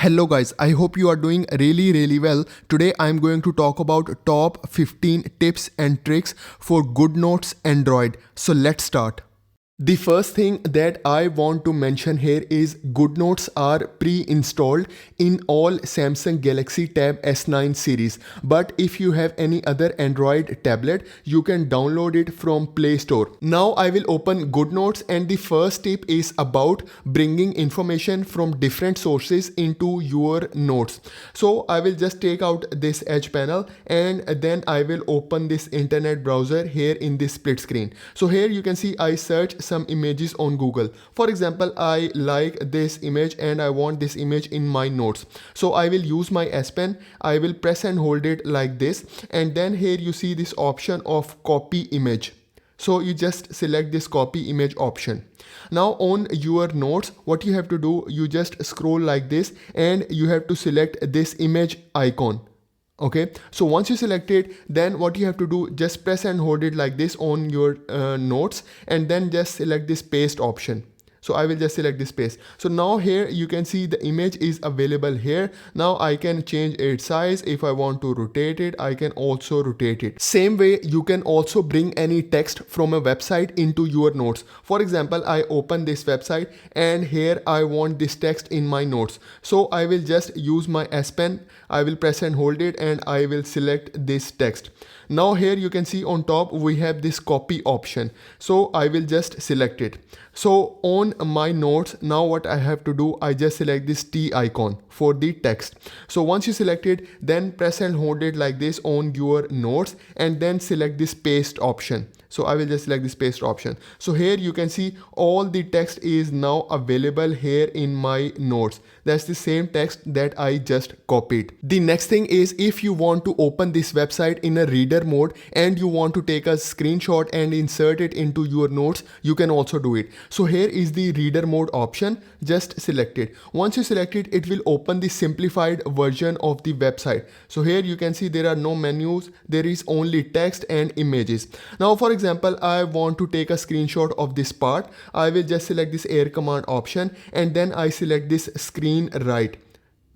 Hello guys, I hope you are doing really well. Today I'm going to talk about top 15 tips and tricks for GoodNotes Android. So let's start. The first thing that I want to mention here is GoodNotes are pre-installed in all Samsung Galaxy Tab S9 series. But if you have any other Android tablet, you can download it from Play Store. Now I will open GoodNotes and the first tip is about bringing information from different sources into your notes. So I will just take out this edge panel and then I will open this internet browser here in this split screen. So here you can see I search some images on Google. For example, I like this image and I want this image in my notes. So I will use my S Pen. I will press and hold it like this, and then here you see this option of copy image. So you just select this copy image option. Now on your notes, what you have to do, you just scroll like this and you have to select this image icon. Okay, so once you select it, then what you have to do, just press and hold it like this on your notes and then just select this paste option. So I will just select this paste. So now here you can see the image is available here. Now I can change its size. If I want to rotate it, I can also rotate it. Same way, you can also bring any text from a website into your notes. For example, I open this website and here I want this text in my notes. So I will just use my S Pen. I will press and hold it and I will select this text. Now here you can see on top we have this copy option. So I will just select it. So on my notes, now what I have to do, I just select this T icon for the text. So once you select it, then press and hold it like this on your notes and then select this paste option. So I will just select this paste option. So here you can see all the text is now available here in my notes. That's the same text that I just copied. The next thing is, if you want to open this website in a reader mode and you want to take a screenshot and insert it into your notes, you can also do it. So here is the reader mode option. Just select it. Once you select it, it will open the simplified version of the website. So here you can see there are no menus. There is only text and images. Now for example, I want to take a screenshot of this part. I will just select this air command option and then I select this screen right.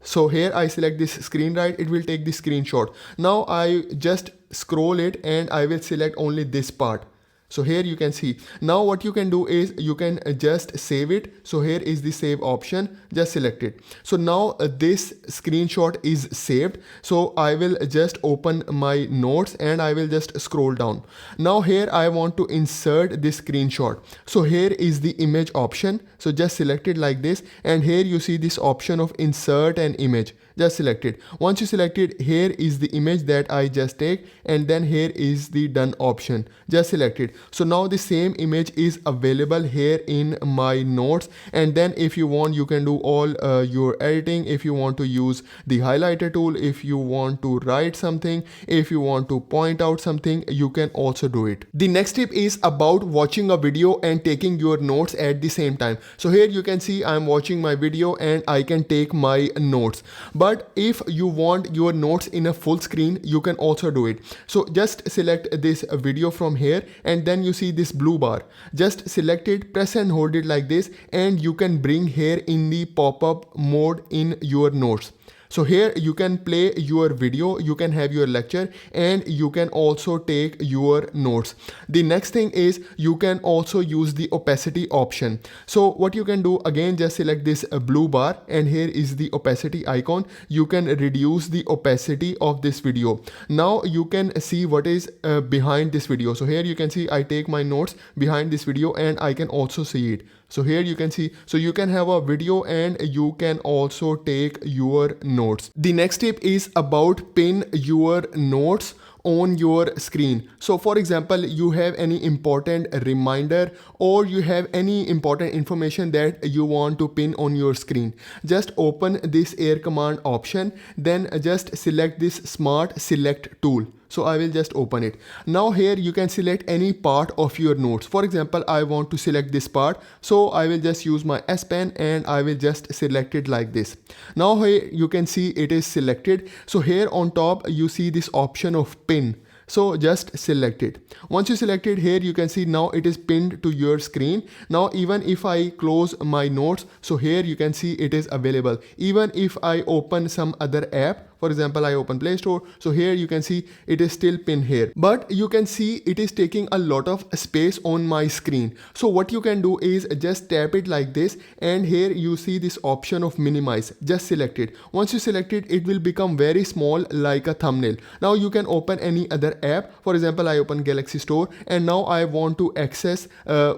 So here I select this screen right, it will take the screenshot. Now I just scroll it and I will select only this part. So here you can see. Now what you can do is you can just save it. So here is the save option, just select it. So now this screenshot is saved. So I will just open my notes and I will just scroll down. Now here I want to insert this screenshot. So here is the image option. So just select it like this and here you see this option of insert an image. Just select it. Once you select it, here is the image that I just take and then here is the done option. Just select it. So now the same image is available here in my notes, and then if you want you can do all your editing. If you want to use the highlighter tool, if you want to write something, if you want to point out something, you can also do it. The next tip is about watching a video and taking your notes at the same time. So here you can see I'm watching my video and I can take my notes. But if you want your notes in a full screen, you can also do it. So just select this video from here and then you see this blue bar. Just select it, press and hold it like this and you can bring here in the pop-up mode in your notes. So here you can play your video, you can have your lecture and you can also take your notes. The next thing is you can also use the opacity option. So what you can do, again just select this blue bar and here is the opacity icon. You can reduce the opacity of this video. Now you can see what is behind this video. So here you can see I take my notes behind this video and I can also see it. So here you can see, so you can have a video and you can also take your notes. The next tip is about pin your notes on your screen. So for example, you have any important reminder or you have any important information that you want to pin on your screen. Just open this air command option, then just select this smart select tool. So I will just open it. Now here you can select any part of your notes. For example, I want to select this part. So I will just use my S Pen and I will just select it like this. Now here you can see it is selected. So here on top you see this option of pin. So just select it. Once you select it, here you can see now it is pinned to your screen. Now even if I close my notes, so here you can see it is available. Even if I open some other app, for example, I open Play Store, so here you can see it is still pinned here. But you can see it is taking a lot of space on my screen. So what you can do is just tap it like this, and here you see this option of minimize. Just select it. Once you select it, it will become very small like a thumbnail. Now you can open any other app. For example, I open Galaxy Store, and now I want to access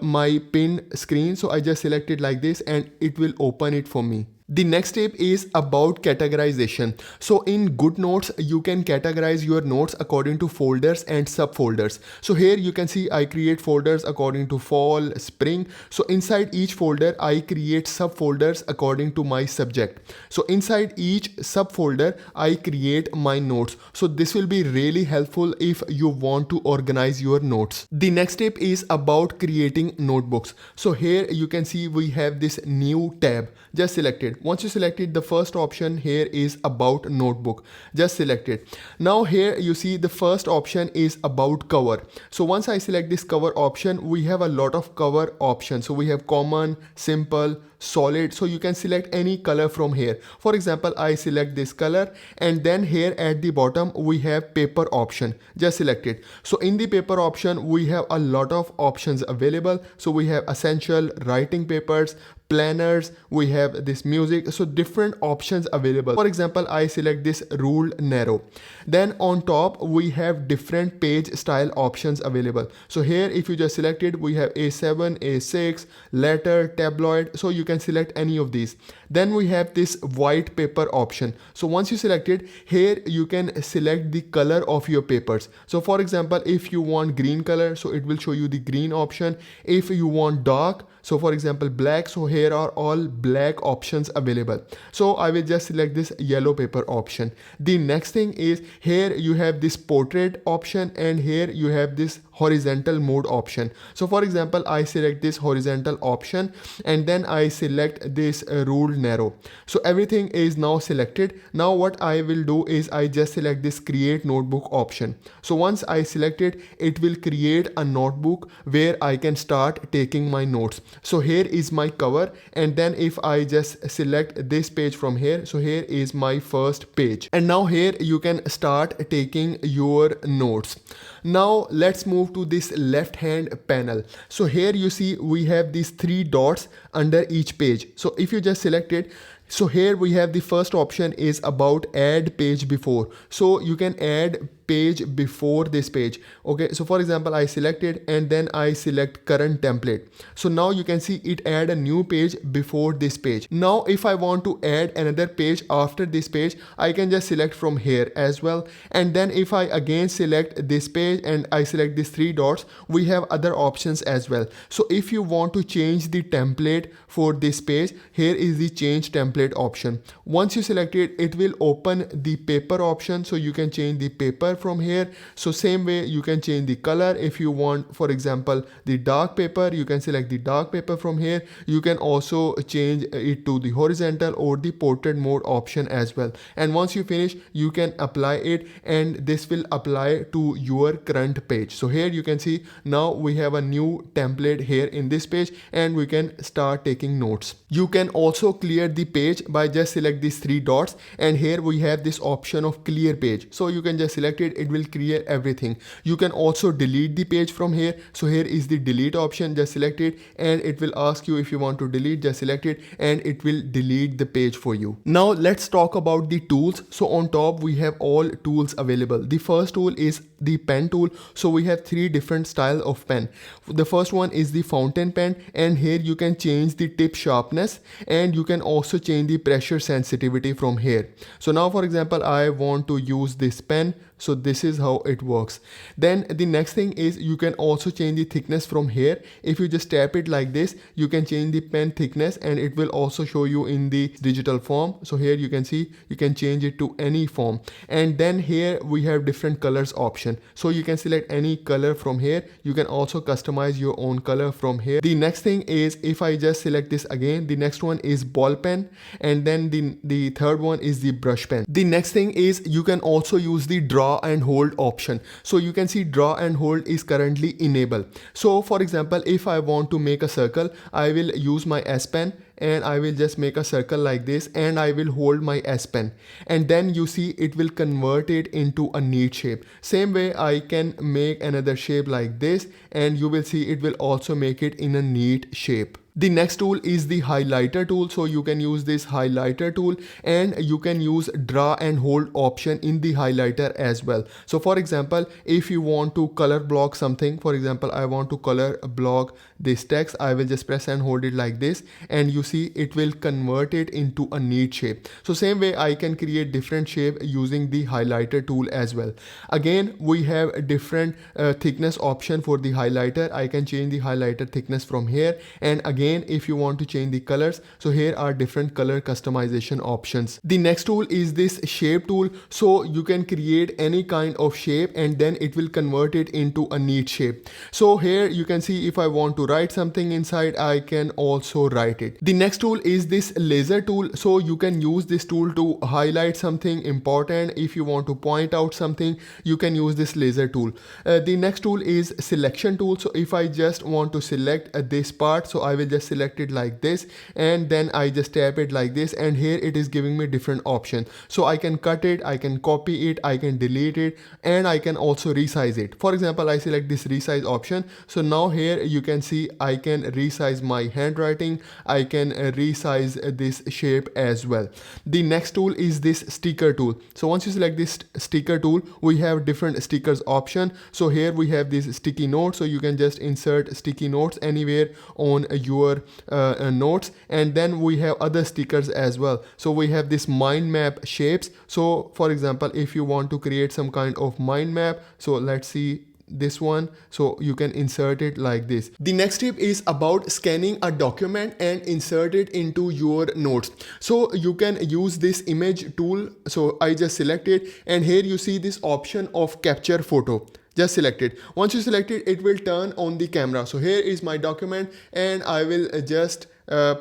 my pinned screen. So I just select it like this, and it will open it for me. The next step is about categorization. So in GoodNotes, you can categorize your notes according to folders and subfolders. So here you can see I create folders according to fall, spring. So inside each folder, I create subfolders according to my subject. So inside each subfolder, I create my notes. So this will be really helpful if you want to organize your notes. The next step is about creating notebooks. So here you can see we have this new tab. Just select it. Once you select it, the first option here is about notebook. Just select it. Now here you see the first option is about cover. So once I select this cover option, we have a lot of cover options. So we have common, simple, solid. So you can select any color from here. For example, I select this color, and then here at the bottom we have paper option. Just select it. So in the paper option, we have a lot of options available. So we have essential, writing papers, planners, we have this music. So different options available. For example, I select this ruled narrow. Then on top we have different page style options available. So here if you just select it, we have A7, A6, letter, tabloid. So you can select any of these. Then we have this white paper option. So once you select it, here you can select the color of your papers. So for example, if you want green color, so it will show you the green option. If you want dark, so for example black, so here are all black options available. So I will just select this yellow paper option. The next thing is here you have this portrait option, and here you have this horizontal mode option. So for example, I select this horizontal option, and then I select this ruled narrow. So everything is now selected. Now what I will do is I just select this create notebook option. So once I select it, it will create a notebook where I can start taking my notes. So here is my cover, and then if I just select this page from here, so here is my first page, and now here you can start taking your notes. Now let's move to this left hand panel. So here you see we have these three dots under each page. So if you just select it, so here we have the first option is about add page before. So you can add page before this page. Okay, so for example, I select it, and then I select current template. So now you can see it add a new page before this page. Now if I want to add another page after this page, I can just select from here as well. And then if I again select this page and I select these three dots, we have other options as well. So if you want to change the template for this page, here is the change template option. Once you select it, it will open the paper option. So you can change the paper from here. So same way you can change the color. If you want, for example, the dark paper, you can select the dark paper from here. You can also change it to the horizontal or the portrait mode option as well. And once you finish, you can apply it, and this will apply to your current page. So here you can see now we have a new template here in this page, and we can start taking notes. You can also clear the page by just select these three dots, and here we have this option of clear page. So you can just select it, it will clear everything. You can also delete the page from here. So here is the delete option. Just select it, and it will ask you if you want to delete. Just select it, and it will delete the page for you. Now let's talk about the tools. So on top we have all tools available. The first tool is the pen tool. So we have three different styles of pen. The first one is the fountain pen, and here you can change the tip sharpness, and you can also change the pressure sensitivity from here. So now for example, I want to use this pen. So this is how it works. Then the next thing is you can also change the thickness from here. If you just tap it like this, you can change the pen thickness, and it will also show you in the digital form. So here you can see you can change it to any form. And then here we have different colors option. So you can select any color from here. You can also customize your own color from here. The next thing is if I just select this again, the next one is ball pen, and then the third one is the brush pen. The next thing is you can also use the draw and hold option. So you can see draw and hold is currently enabled. So for example, if I want to make a circle, I will use my S Pen and I will just make a circle like this and I will hold my S Pen, and then you see it will convert it into a neat shape. Same way I can make another shape like this and you will see it will also make it in a neat shape. The next tool is the highlighter tool. So you can use this highlighter tool and you can use draw and hold option in the highlighter as well. So for example, if you want to color block something, for example, I want to color block this text, I will just press and hold it like this and you see it will convert it into a neat shape. So same way I can create different shape using the highlighter tool as well. Again, we have a different thickness option for the highlighter. I can change the highlighter thickness from here, and again if you want to change the colors, so here are different color customization options. The next tool is this shape tool. So you can create any kind of shape and then it will convert it into a neat shape. So here you can see if I want to write something inside, I can also write it. The next tool is this laser tool. So you can use this tool to highlight something important. If you want to point out something, you can use this laser tool. The next tool is selection tool. So if I just want to select this part, so I will just select it like this and then I just tap it like this, and here it is giving me different options. So I can cut it, I can copy it, I can delete it, and I can also resize it. For example, I select this resize option. So now here you can see I can resize my handwriting, I can resize this shape as well. The next tool is this sticker tool. So once you select this sticker tool, we have different stickers option. So here we have this sticky note, so you can just insert sticky notes anywhere on your notes, and then we have other stickers as well. So we have this mind map shapes. So for example, if you want to create some kind of mind map, so let's see this one, so you can insert it like this. The next tip is about scanning a document and insert it into your notes. So you can use this image tool. So I just select it and here you see this option of capture photo. Just select it. Once you select it, it will turn on the camera. So here is my document and I will just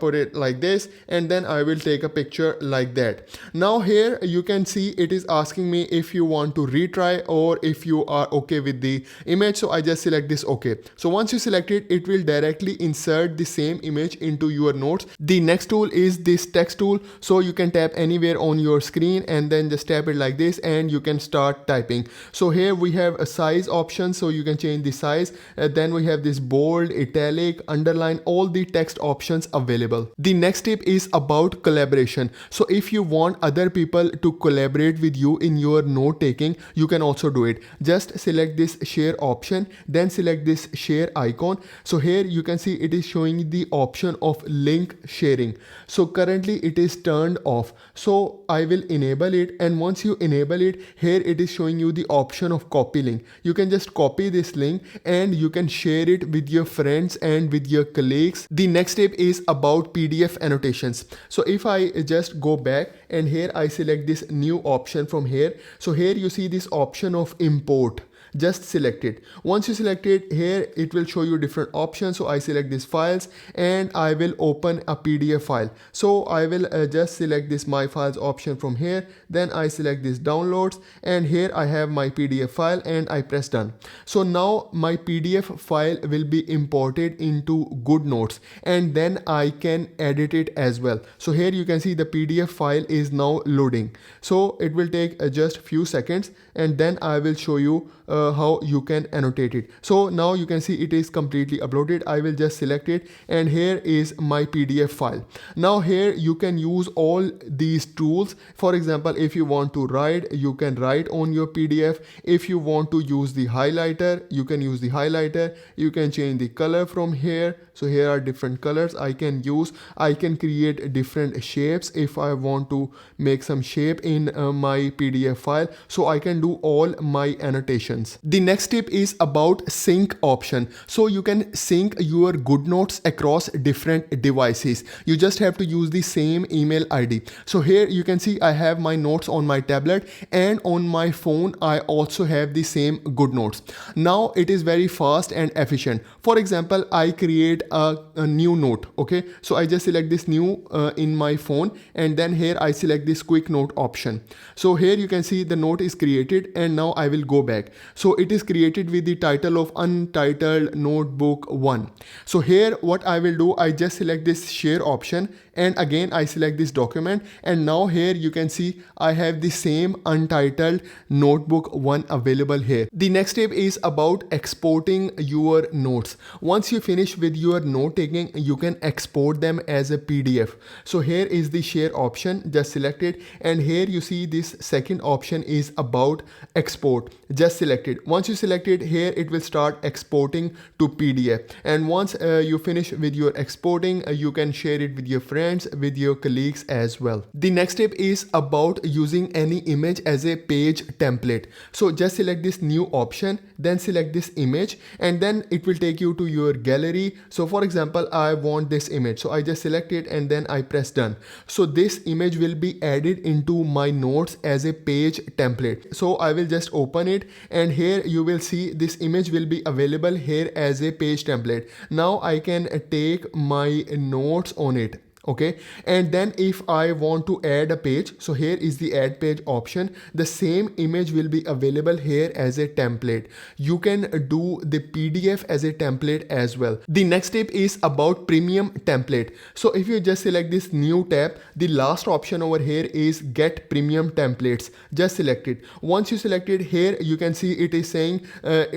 put it like this, and then I will take a picture like that. Now here you can see it is asking me if you want to retry or if you are okay with the image. So I just select this okay. So once you select it, it will directly insert the same image into your notes. The next tool is this text tool. So you can tap anywhere on your screen and then just tap it like this and you can start typing. So here we have a size option, so you can change the size. Then we have this bold, italic, underline, all the text options available. The next tip is about collaboration. So if you want other people to collaborate with you in your note taking, you can also do it. Just select this share option, then select this share icon. So here you can see it is showing the option of link sharing. So currently it is turned off. So I will enable it, and once you enable it, here it is showing you the option of copy link. You can just copy this link and you can share it with your friends and with your colleagues. The next tip is about PDF annotations. So if I just go back and here I select this new option from here. So here you see this option of import. Just select it. Once you select it, here it will show you different options. So I select these files and I will open a PDF file. So I will just select this my files option from here. Then I select this downloads and here I have my PDF file and I press done. So now my PDF file will be imported into GoodNotes and then I can edit it as well. So here you can see the PDF file is now loading. So it will take just few seconds and then I will show you how you can annotate it. So now you can see it is completely uploaded. I will just select it and here is my PDF file. Now here you can use all these tools. For example, if you want to write, you can write on your PDF. If you want to use the highlighter, you can use the highlighter. You can change the color from here. So here are different colors I can use. I can create different shapes if I want to make some shape in my PDF file. So I can do all my annotations. The next tip is about sync option. So you can sync your GoodNotes across different devices. You just have to use the same email ID. So here you can see I have my notes on my tablet and on my phone I also have the same GoodNotes. Now it is very fast and efficient. For example, I create a new note. Okay, so I just select this new in my phone, and then here I select this quick note option. So here you can see the note is created, and now I will go back. So it is created with the title of Untitled Notebook 1. So here what I will do, I just select this share option, and again I select this document, and now here you can see I have the same Untitled Notebook 1 available here. The next step is about exporting your notes. Once you finish with your note taking, you can export them as a PDF. So here is the share option, just select it, and here you see this second option is about export. Just select it. Once you select it, here it will start exporting to PDF, and once you finish with your exporting, you can share it with your friends, with your colleagues as well. The next step is about using any image as a page template. So just select this new option, then select this image, and then it will take you to your gallery. So for example, I want this image, so I just select it and then I press done. So this image will be added into my notes as a page template. So I will just open it, and here you will see this image will be available here as a page template. Now I can take my notes on it. Okay, and then if I want to add a page, so here is the add page option. The same image will be available here as a template. You can do the PDF as a template as well. The next step is about premium template. So if you just select this new tab, the last option over here is get premium templates. Just select it. Once you select it, here you can see it is saying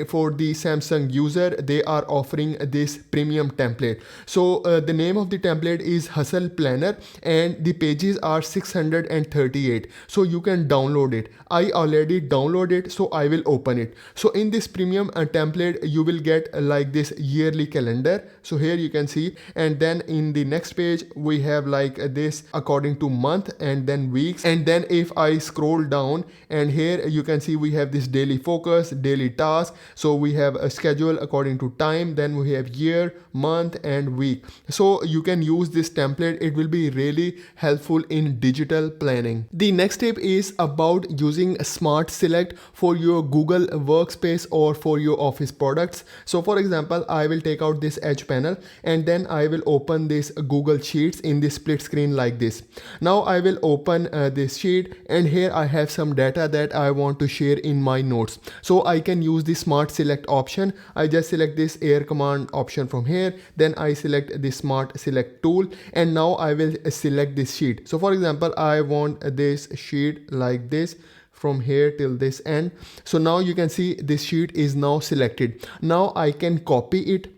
for the Samsung user they are offering this premium template. So the name of the template is Hustle Planner, and the pages are 638. So you can download it. I already downloaded it, so I will open it. So in this premium template, you will get like this yearly calendar. So here you can see, and then in the next page we have like this according to month, and then weeks, and then if I scroll down, and here you can see we have this daily focus, daily task. So we have a schedule according to time, then we have year, month, and week. So you can use this template. It will be really helpful in digital planning. The next step is about using Smart Select for your Google Workspace or for your office products. So for example, I will take out this edge panel, and then I will open this Google Sheets in this split screen like this. Now I will open this sheet, and here I have some data that I want to share in my notes. So I can use the Smart Select option. I just select this Air Command option from here, then I select the Smart Select tool, and now I will select this sheet. So for example, I want this sheet like this from here till this end. So now you can see this sheet is now selected. Now I can copy it,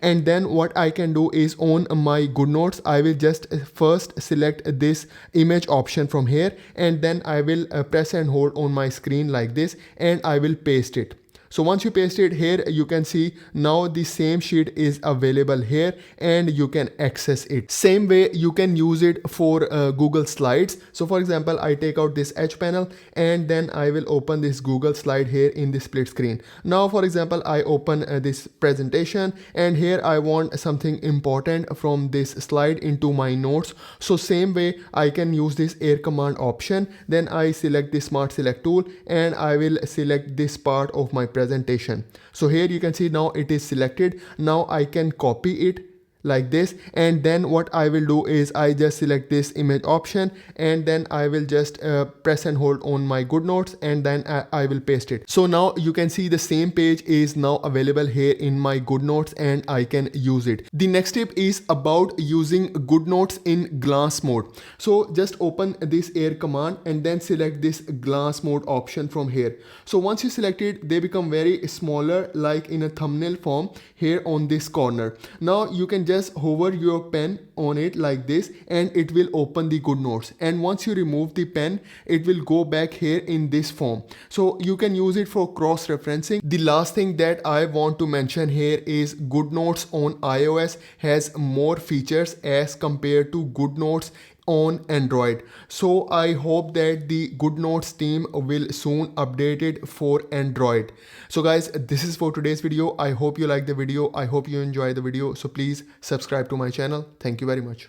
and then what I can do is on my GoodNotes, I will just first select this image option from here, and then I will press and hold on my screen like this, and I will paste it. So once you paste it here, you can see now the same sheet is available here, and you can access it. Same way you can use it for Google Slides. So for example, I take out this edge panel, and then I will open this Google slide here in the split screen. Now for example, I open this presentation, and here I want something important from this slide into my notes. So same way I can use this Air Command option. Then I select the Smart Select tool, and I will select this part of my presentation. So here you can see now it is selected. Now I can copy it like this, and then what I will do is I just select this image option, and then I will just press and hold on my GoodNotes, and then I will paste it. So now you can see the same page is now available here in my GoodNotes, and I can use it. The next step is about using GoodNotes in glass mode. So just open this Air Command, and then select this glass mode option from here. So once you select it, they become very smaller, like in a thumbnail form here on this corner. Now you can just hover your pen on it like this, and it will open the GoodNotes. And once you remove the pen, it will go back here in this form. So you can use it for cross-referencing. The last thing that I want to mention here is GoodNotes on iOS has more features as compared to GoodNotes on Android. So I hope that the GoodNotes team will soon update it for Android. So guys, this is for today's video. I hope you like the video. I hope you enjoy the video. So please subscribe to my channel. Thank you very much.